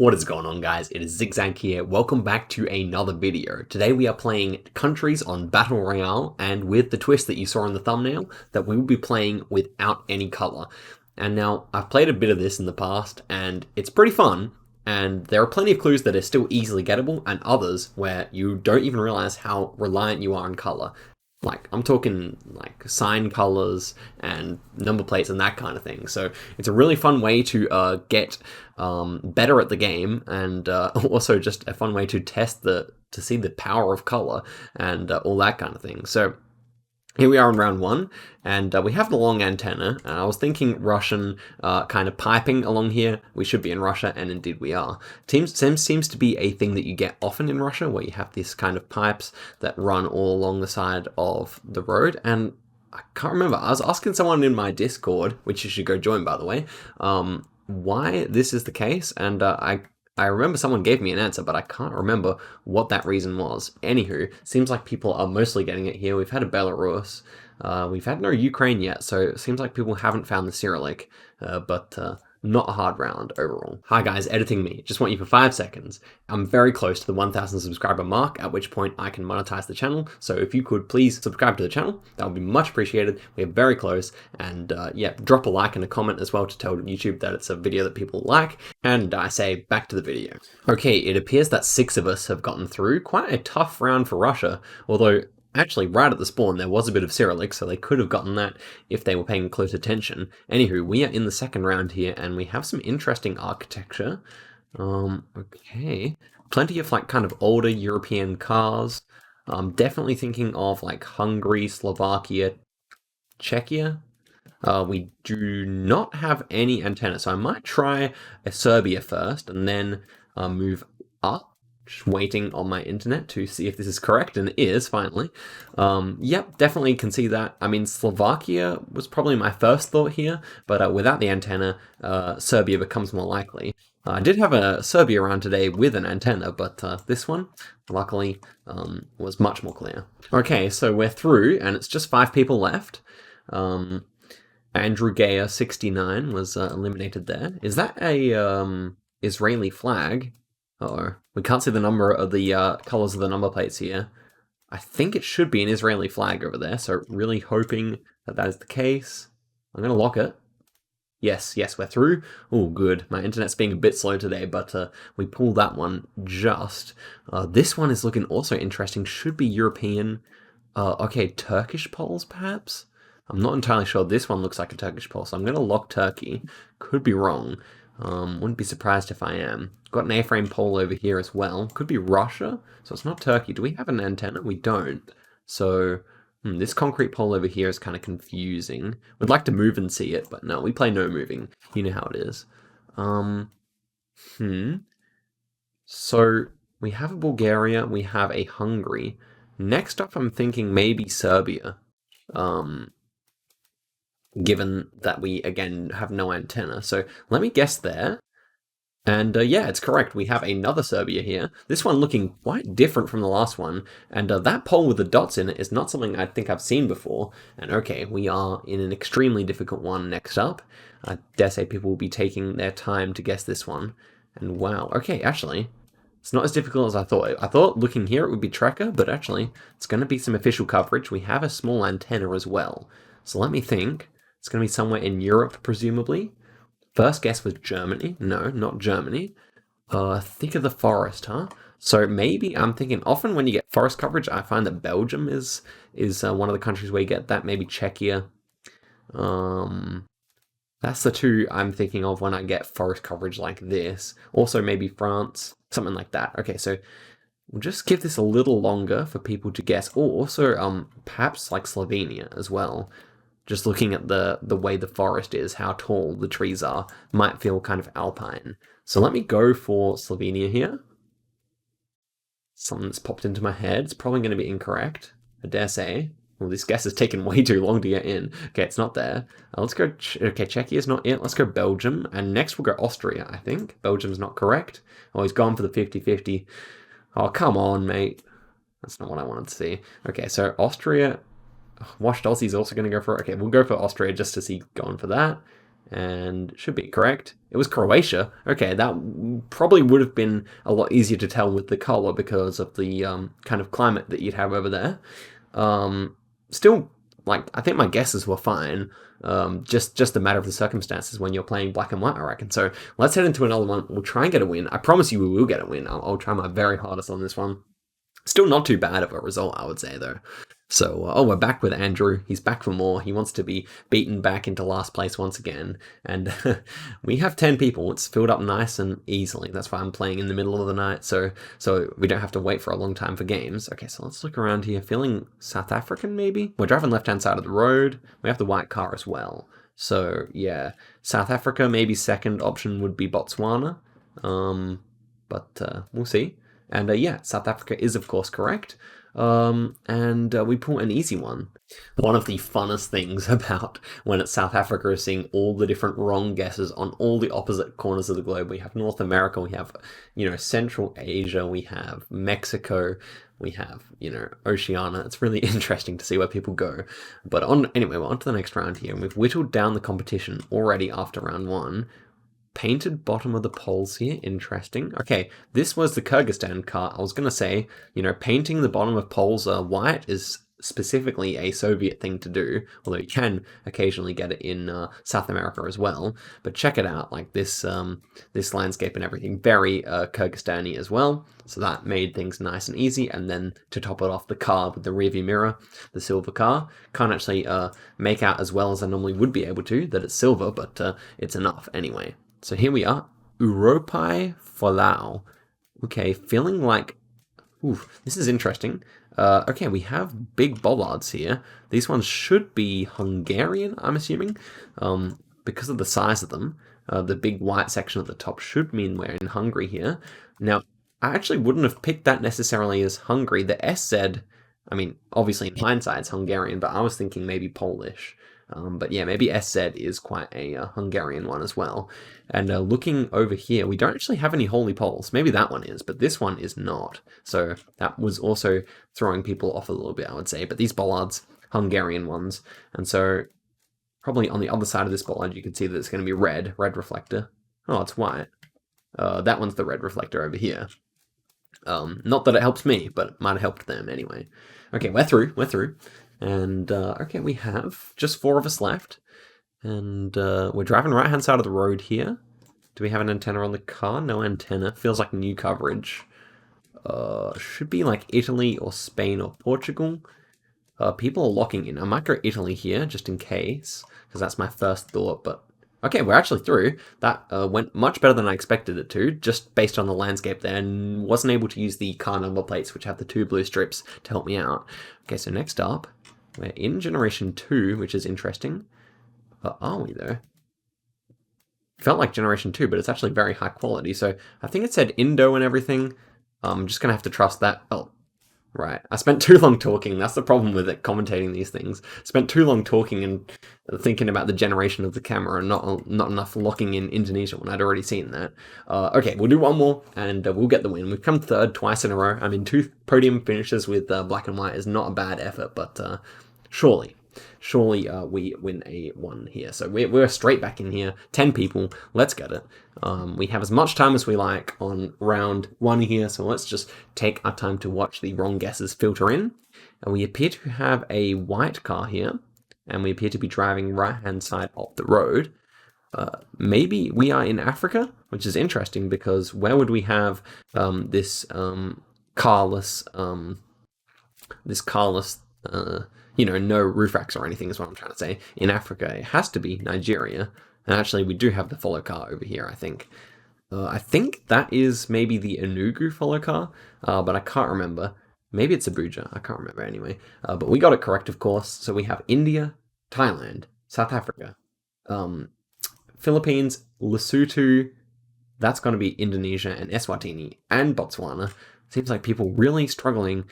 What is going on, guys? It is Zigzag here. Welcome back to another video. Today we are playing countries on Battle Royale, and with the twist that you saw in the thumbnail, that we will be playing without any color. And now, I've played a bit of this in the past, and it's pretty fun, and there are plenty of clues that are still easily gettable, and others where you don't even realize how reliant you are on color. Like, I'm talking like sign colors and number plates and that kind of thing. So it's a really fun way to get better at the game, and also just a fun way to to see the power of color and all that kind of thing. So here we are in round one, and we have the long antenna, and I was thinking Russian kind of piping along here. We should be in Russia, and indeed we are. Seems to be a thing that you get often in Russia, where you have this kind of pipes that run all along the side of the road, and I can't remember. I was asking someone in my Discord, which you should go join, by the way, why this is the case, and I remember someone gave me an answer, but I can't remember what that reason was. Anywho, seems like people are mostly getting it here. We've had a Belarus. We've had no Ukraine yet, so it seems like people haven't found the Cyrillic, but not a hard round overall. Hi guys, editing me. Just want you for 5 seconds. I'm very close to the 1,000 subscriber mark, at which point I can monetize the channel. So if you could please subscribe to the channel, that would be much appreciated. We're very close, and yeah, drop a like and a comment as well to tell YouTube that it's a video that people like. And I say back to the video. Okay, it appears that 6 of us have gotten through. Quite a tough round for Russia, although actually, right at the spawn, there was a bit of Cyrillic, so they could have gotten that if they were paying close attention. Anywho, we are in the second round here, and we have some interesting architecture. Okay. Plenty of, like, kind of older European cars. Definitely thinking of, like, Hungary, Slovakia, Czechia. We do not have any antenna, so I might try Serbia first, and then move up. Just waiting on my internet to see if this is correct, and it is, finally. Yep, definitely can see that. I mean, Slovakia was probably my first thought here, but without the antenna, Serbia becomes more likely. I did have a Serbia round today with an antenna, but this one, luckily, was much more clear. Okay, so we're through, and it's just 5 people left. Andrew Gayer, 69, was eliminated there. Is that a Israeli flag? Uh-oh. We can't see the number of the colors of the number plates here. I think it should be an Israeli flag over there, so really hoping that that is the case. I'm going to lock it. Yes, we're through. Oh, good. My internet's being a bit slow today, but we pulled that one just. This one is looking also interesting. Should be European. Okay, Turkish poles, perhaps? I'm not entirely sure. This one looks like a Turkish pole, so I'm going to lock Turkey. Could be wrong. Wouldn't be surprised if I am. Got an A-frame pole over here as well. Could be Russia, so it's not Turkey. Do we have an antenna? We don't. So, this concrete pole over here is kind of confusing. Would like to move and see it, but no, we play no moving. You know how it is. So, we have a Bulgaria, we have a Hungary. Next up, I'm thinking maybe Serbia. Given that we, again, have no antenna. So let me guess there. And yeah, it's correct. We have another Serbia here. This one looking quite different from the last one. And that pole with the dots in it is not something I think I've seen before. And okay, we are in an extremely difficult one next up. I dare say people will be taking their time to guess this one. And wow, okay, actually, it's not as difficult as I thought. I thought looking here it would be tracker, but actually, it's going to be some official coverage. We have a small antenna as well. So let me think. It's going to be somewhere in Europe, presumably. First guess was Germany. No, not Germany. Thick of the forest, huh? So maybe I'm thinking, often when you get forest coverage, I find that Belgium is one of the countries where you get that. Maybe Czechia. That's the two I'm thinking of when I get forest coverage like this. Also maybe France, something like that. Okay, so we'll just give this a little longer for people to guess. Or also, perhaps like Slovenia as well. Just looking at the way the forest is, how tall the trees are, might feel kind of alpine. So let me go for Slovenia here. Something that's popped into my head. It's probably going to be incorrect, I dare say. Well, this guess has taken way too long to get in. Okay, it's not there. Let's go... Okay, Czechia is not it. Let's go Belgium. And next we'll go Austria, I think. Belgium's not correct. Oh, he's gone for the 50-50. Oh, come on, mate. That's not what I wanted to see. Okay, so Austria... Washed Aussie's also going to go for it. Okay, we'll go for Austria just to see going for that. and should be correct. It was Croatia. Okay, that probably would have been a lot easier to tell with the color because of the kind of climate that you'd have over there. Still, like, I think my guesses were fine. Just a matter of the circumstances when you're playing black and white, I reckon. So let's head into another one. We'll try and get a win. I promise you we will get a win. I'll try my very hardest on this one. Still not too bad of a result, I would say, though. So, oh, we're back with Andrew. He's back for more. He wants to be beaten back into last place once again. And we have 10 people. It's filled up nice and easily. That's why I'm playing in the middle of the night, so we don't have to wait for a long time for games. Okay, so let's look around here. Feeling South African, maybe? We're driving left-hand side of the road. We have the white car as well. So, yeah. South Africa, maybe second option would be Botswana. But we'll see. And yeah, South Africa is, of course, correct. And we pull an easy one. One of the funnest things about when it's South Africa is seeing all the different wrong guesses on all the opposite corners of the globe. We have North America, we have, Central Asia, we have Mexico, we have, Oceania. It's really interesting to see where people go. But anyway, we're on to the next round here, and we've whittled down the competition already after round one. Painted bottom of the poles here, interesting. Okay, this was the Kyrgyzstan car. I was going to say, painting the bottom of poles white is specifically a Soviet thing to do, although you can occasionally get it in South America as well. But check it out, like this landscape and everything, very Kyrgyzstani as well. So that made things nice and easy. And then to top it off, the car with the rearview mirror, the silver car. Can't actually make out as well as I normally would be able to that it's silver, but it's enough anyway. So here we are, Uropai Folau. Okay, feeling like, this is interesting. Okay, we have big bollards here. These ones should be Hungarian, I'm assuming, because of the size of them. The big white section at the top should mean we're in Hungary here. Now, I actually wouldn't have picked that necessarily as Hungary. The SZ, I mean, obviously in hindsight it's Hungarian, but I was thinking maybe Polish. But yeah, maybe SZ is quite a Hungarian one as well. And looking over here, we don't actually have any holy poles. Maybe that one is, but this one is not. So that was also throwing people off a little bit, I would say. But these bollards, Hungarian ones. And so probably on the other side of this bollard, you can see that it's going to be red reflector. Oh, it's white. That one's the red reflector over here. Not that it helps me, but it might have helped them anyway. Okay, we're through. And, okay, we have just 4 of us left. And we're driving right-hand side of the road here. Do we have an antenna on the car? No antenna. Feels like new coverage. Should be like Italy or Spain or Portugal. People are locking in. I might go Italy here, just in case, because that's my first thought. But, okay, we're actually through. That went much better than I expected it to, just based on the landscape there, and wasn't able to use the car number plates, which have the 2 blue strips to help me out. Okay, so next up, we're in Generation 2, which is interesting. Are we, though? Felt like Generation 2, but it's actually very high quality. So I think it said Indo and everything. I'm just going to have to trust that. Oh, right. I spent too long talking. That's the problem with it, commentating these things. Spent too long talking and thinking about the generation of the camera and not enough locking in Indonesia when I'd already seen that. Okay, we'll do one more and we'll get the win. We've come third twice in a row. I mean, 2 podium finishes with black and white is not a bad effort, but surely we win a 1 here. So we're straight back in here. 10 people. Let's get it. We have as much time as we like on round 1 here. So let's just take our time to watch the wrong guesses filter in. And we appear to have a white car here. And we appear to be driving right-hand side of the road. Maybe we are in Africa, which is interesting because where would we have this carless, no roof racks or anything is what I'm trying to say. In Africa, it has to be Nigeria. And actually, we do have the follow car over here, I think. I think that is maybe the Enugu follow car, but I can't remember. Maybe it's Abuja. I can't remember anyway. But we got it correct, of course. So we have India, Thailand, South Africa, Philippines, Lesotho. That's going to be Indonesia and Eswatini and Botswana. Seems like people really struggling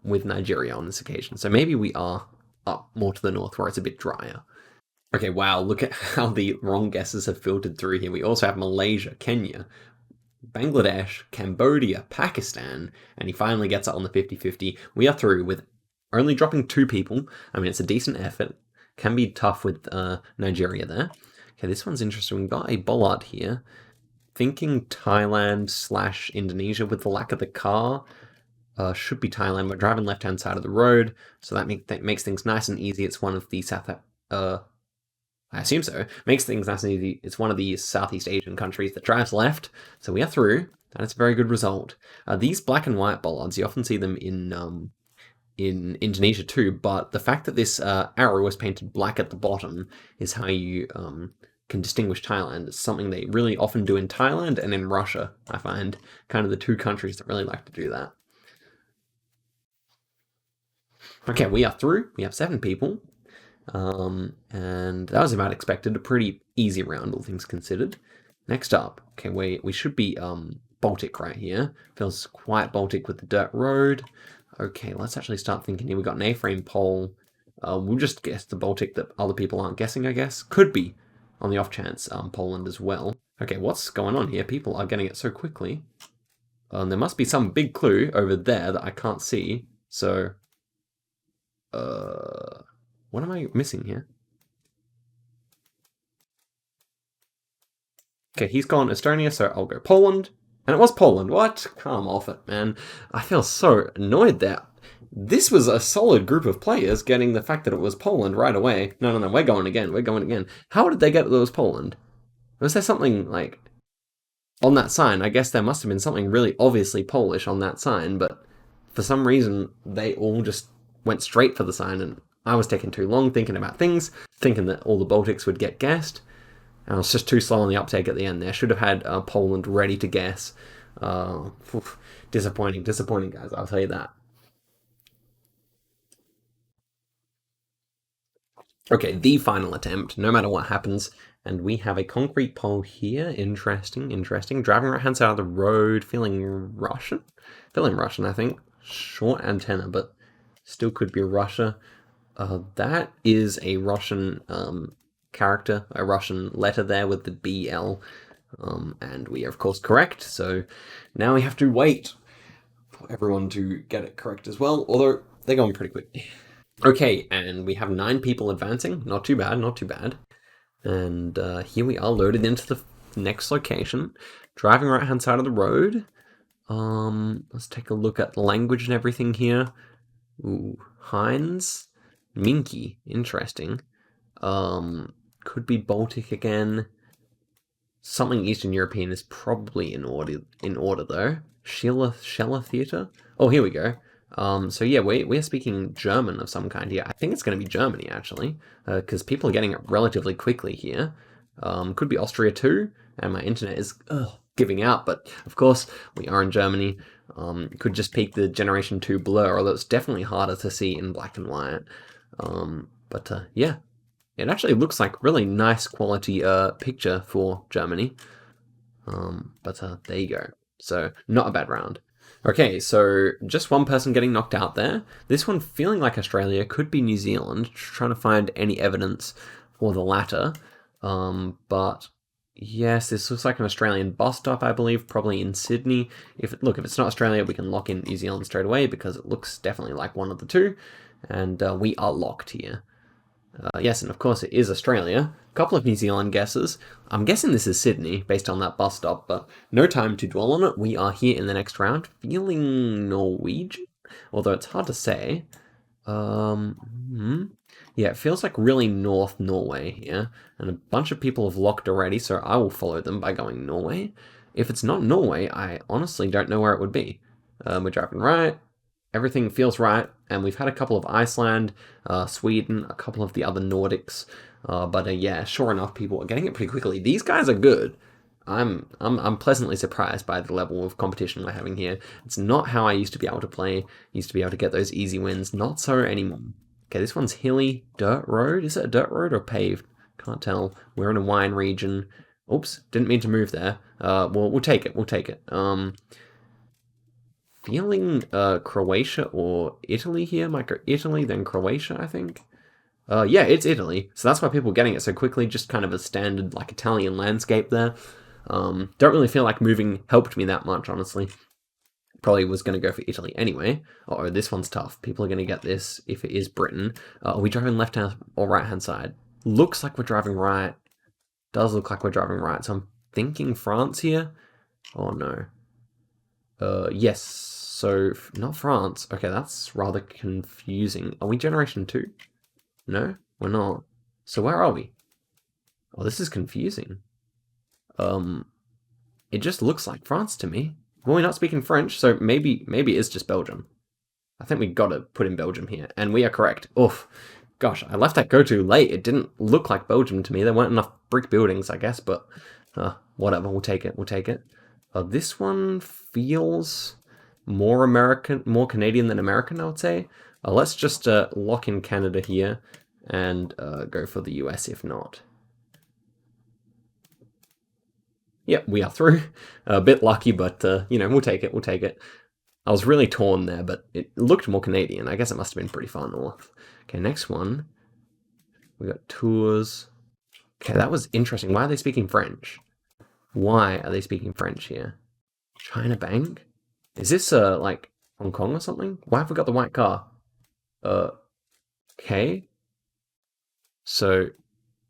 with Nigeria on this occasion. So maybe we are up more to the north where it's a bit drier. Okay, wow, look at how the wrong guesses have filtered through here. We also have Malaysia, Kenya, Bangladesh, Cambodia, Pakistan, and he finally gets it on the 50-50. We are through with only dropping 2 people. I mean, it's a decent effort. Can be tough with Nigeria there. Okay, this one's interesting. We've got a bollard here. Thinking Thailand slash Indonesia with the lack of the car. Should be Thailand. We're driving left-hand side of the road, so that makes things nice and easy. It's one of the I assume so. Makes things nice and easy. It's one of the Southeast Asian countries that drives left, so we are through. That is a very good result. These black and white bollards, you often see them in Indonesia too, but the fact that this arrow was painted black at the bottom is how you can distinguish Thailand. It's something they really often do in Thailand and in Russia, I find. Kind of the two countries that really like to do that. Okay, we are through. We have 7 people. And that was about expected. A pretty easy round, all things considered. Next up, okay, we should be Baltic right here. Feels quite Baltic with the dirt road. Okay, let's actually start thinking here. We've got an A-frame pole. We'll just guess the Baltic that other people aren't guessing, I guess. Could be, on the off chance, Poland as well. Okay, what's going on here? People are getting it so quickly. There must be some big clue over there that I can't see. So, what am I missing here? Okay, he's gone Estonia, so I'll go Poland. And it was Poland. What? Come off it, man. I feel so annoyed there. This was a solid group of players getting the fact that it was Poland right away. No, we're going again. We're going again. How did they get that it was Poland? Was there something, like, on that sign? I guess there must have been something really obviously Polish on that sign, but for some reason, they all just went straight for the sign, and I was taking too long thinking about things, thinking that all the Baltics would get guessed. And I was just too slow on the uptake at the end there. Should have had Poland ready to guess. Disappointing, guys, I'll tell you that. Okay, the final attempt, no matter what happens. And we have a concrete pole here. Interesting. Driving right hand side of the road, feeling Russian. Feeling Russian, I think. Short antenna, but still could be Russia. That is a Russian character, a Russian letter there with the BL. And we are, of course, correct. So now we have to wait for everyone to get it correct as well, although they're going pretty quick. Okay, and we have 9 people advancing. Not too bad. And here we are loaded into the next location. Driving right-hand side of the road. Let's take a look at the language and everything here. Ooh, Heinz. Minky. Interesting. Could be Baltic again. Something Eastern European is probably in order though. Scheller Theatre? Oh, here we go. So yeah, we're speaking German of some kind here. I think it's going to be Germany, actually, because people are getting it relatively quickly here. Could be Austria too, and my internet is giving out, but of course, we are in Germany. Could just peak the Generation 2 blur, although it's definitely harder to see in black and white. But yeah, it actually looks like really nice quality picture for Germany. But there you go. So not a bad round. Okay, so just one person getting knocked out there. This one feeling like Australia, could be New Zealand. Trying to find any evidence for the latter. But yes, this looks like an Australian bus stop, I believe, probably in Sydney. If it's not Australia, we can lock in New Zealand straight away because it looks definitely like one of the two. And we are locked here. Yes, and of course it is Australia. A couple of New Zealand guesses. I'm guessing this is Sydney, based on that bus stop, but no time to dwell on it. We are here in the next round, feeling Norwegian, although it's hard to say. Yeah, it feels like really North Norway here, and a bunch of people have locked already, so I will follow them by going Norway. If it's not Norway, I honestly don't know where it would be. We're driving right. Everything feels right, and we've had a couple of Iceland, Sweden, a couple of the other Nordics, but yeah, sure enough, people are getting it pretty quickly. These guys are good. I'm pleasantly surprised by the level of competition we're having here. It's not how I used to be able to play. Used to be able to get those easy wins. Not so anymore. Okay, this one's hilly dirt road. Is it a dirt road or paved? Can't tell. We're in a wine region. Oops, didn't mean to move there. We'll take it. We'll take it. Feeling Croatia or Italy here. Might go Italy, then Croatia, I think. Yeah, it's Italy. So that's why people are getting it so quickly. Just kind of a standard, like, Italian landscape there. Don't really feel like moving helped me that much, honestly. Probably was going to go for Italy anyway. Oh, this one's tough. People are going to get this if it is Britain. Are we driving left-hand or right-hand side? Looks like we're driving right. Does look like we're driving right. So I'm thinking France here. Oh no. Yes. So not France. Okay, that's rather confusing. Are we generation 2? No, we're not. So where are we? Oh, this is confusing. Um, it just looks like France to me. Well, we're not speaking French, so maybe it's just Belgium. I think we got to put in Belgium here, and we are correct. Oof. Gosh, I left that go too late. It didn't look like Belgium to me. There weren't enough brick buildings, I guess, but whatever. We'll take it. We'll take it. This one feels more American, more Canadian than American, I would say. Let's just lock in Canada here and go for the US if not. Yep, we are through. A bit lucky, but we'll take it. We'll take it. I was really torn there, but it looked more Canadian. I guess it must have been pretty far north. Okay, next one. We got tours. Okay, that was interesting. Why are they speaking French? Why are they speaking French here? China Bank? Is this like Hong Kong or something? Why have we got the white car? Uh, okay. So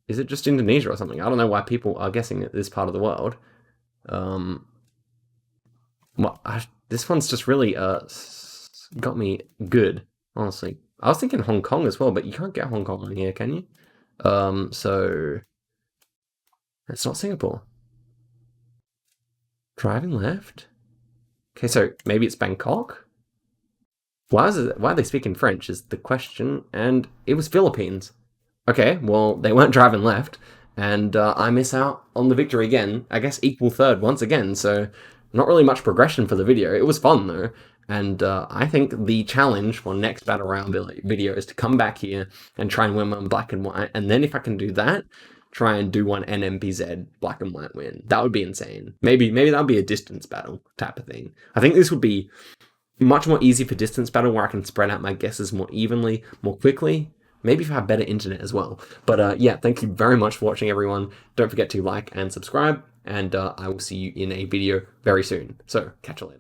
is it just Indonesia or something? I don't know why people are guessing at this part of the world. Um, well, this one's just really got me good, honestly. I was thinking Hong Kong as well, but you can't get Hong Kong on here, can you? So it's not Singapore. Driving left? Okay, so maybe it's Bangkok? Why are they speaking French is the question, and it was Philippines. Okay, well, they weren't driving left, and I miss out on the victory again. I guess equal third once again, so not really much progression for the video. It was fun, though, and I think the challenge for next Battle Royale video is to come back here and try and win one black and white, and then if I can do that, try and do one NMPZ black and white win. That would be insane. Maybe that would be a distance battle type of thing. I think this would be much more easy for distance battle where I can spread out my guesses more evenly, more quickly. Maybe if I have better internet as well. But yeah, thank you very much for watching, everyone. Don't forget to like and subscribe, and I will see you in a video very soon. So, catch you later.